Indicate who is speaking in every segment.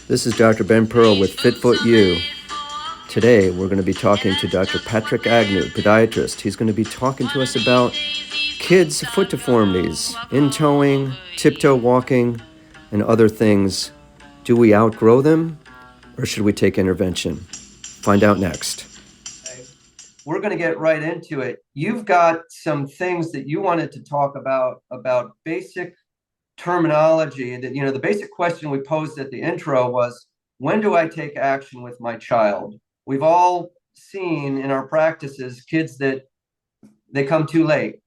Speaker 1: This is Dr. Ben Pearl with Fitfoot U. Today, we're going to be talking to Dr. Patrick Agnew, podiatrist. He's going to be talking to us about kids' foot deformities, in-toeing, tiptoe walking, and other things. Do we outgrow them, or should we take intervention? Find out next. We're going to get right into it. You've got some things that you wanted to talk about basic terminology. That, the basic question we posed at the intro was, when do I take action with my child? We've all seen in our practices kids that they come too late.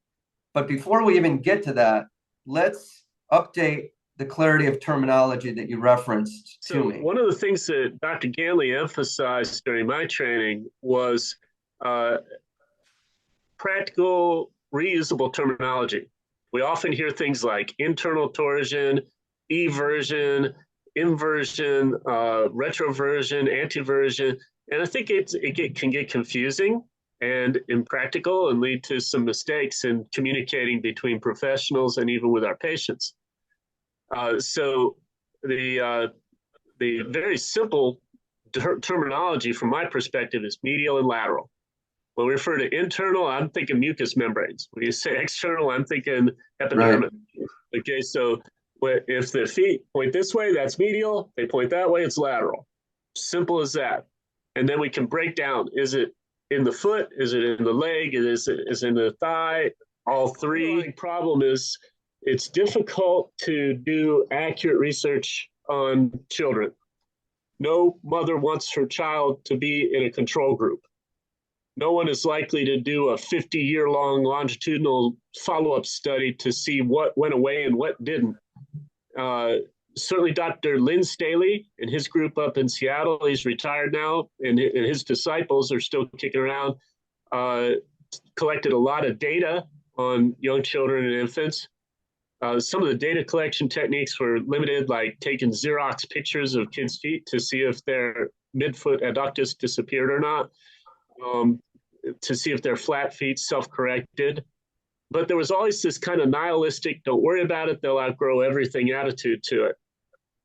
Speaker 1: But before we even get to that, let's update the clarity of terminology that you referenced to me.
Speaker 2: One of the things that Dr. Ganley emphasized during my training was practical, reusable terminology. We often hear things like internal torsion, eversion, inversion, retroversion, antiversion, and I think it can get confusing and impractical and lead to some mistakes in communicating between professionals and even with our patients. So the very simple terminology from my perspective is medial and lateral. When we refer to internal, I'm thinking mucous membranes. When you say external, I'm thinking epidermis. Right. Okay, so if the feet point this way, that's medial. They point that way, it's lateral. Simple as that. And then we can break down, is it in the foot? Is it in the leg? Is it in the thigh? All three. The problem is it's difficult to do accurate research on children. No mother wants her child to be in a control group. No one is likely to do a 50-year-long longitudinal follow-up study to see what went away and what didn't. Certainly Dr. Lynn Staley and his group up in Seattle, he's retired now, and his disciples are still kicking around, collected a lot of data on young children and infants. Some of the data collection techniques were limited, like taking Xerox pictures of kids' feet to see if their midfoot adductus disappeared or not. To see if their flat feet self-corrected. But there was always this kind of nihilistic, don't worry about it, they'll outgrow everything attitude to it.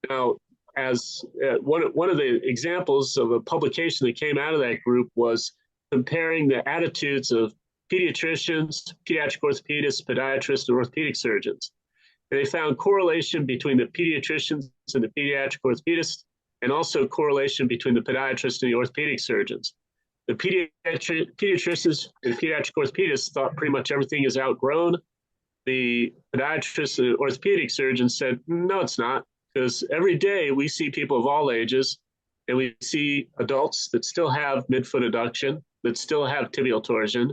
Speaker 2: Now, as one of the examples of a publication that came out of that group was comparing the attitudes of pediatricians, pediatric orthopedists, podiatrists, and orthopedic surgeons. And they found correlation between the pediatricians and the pediatric orthopedists, and also correlation between the podiatrists and the orthopedic surgeons. The pediatricians and pediatric orthopedists thought pretty much everything is outgrown. The podiatrists and orthopedic surgeons said, no, it's not, because every day we see people of all ages, and we see adults that still have midfoot adduction, that still have tibial torsion,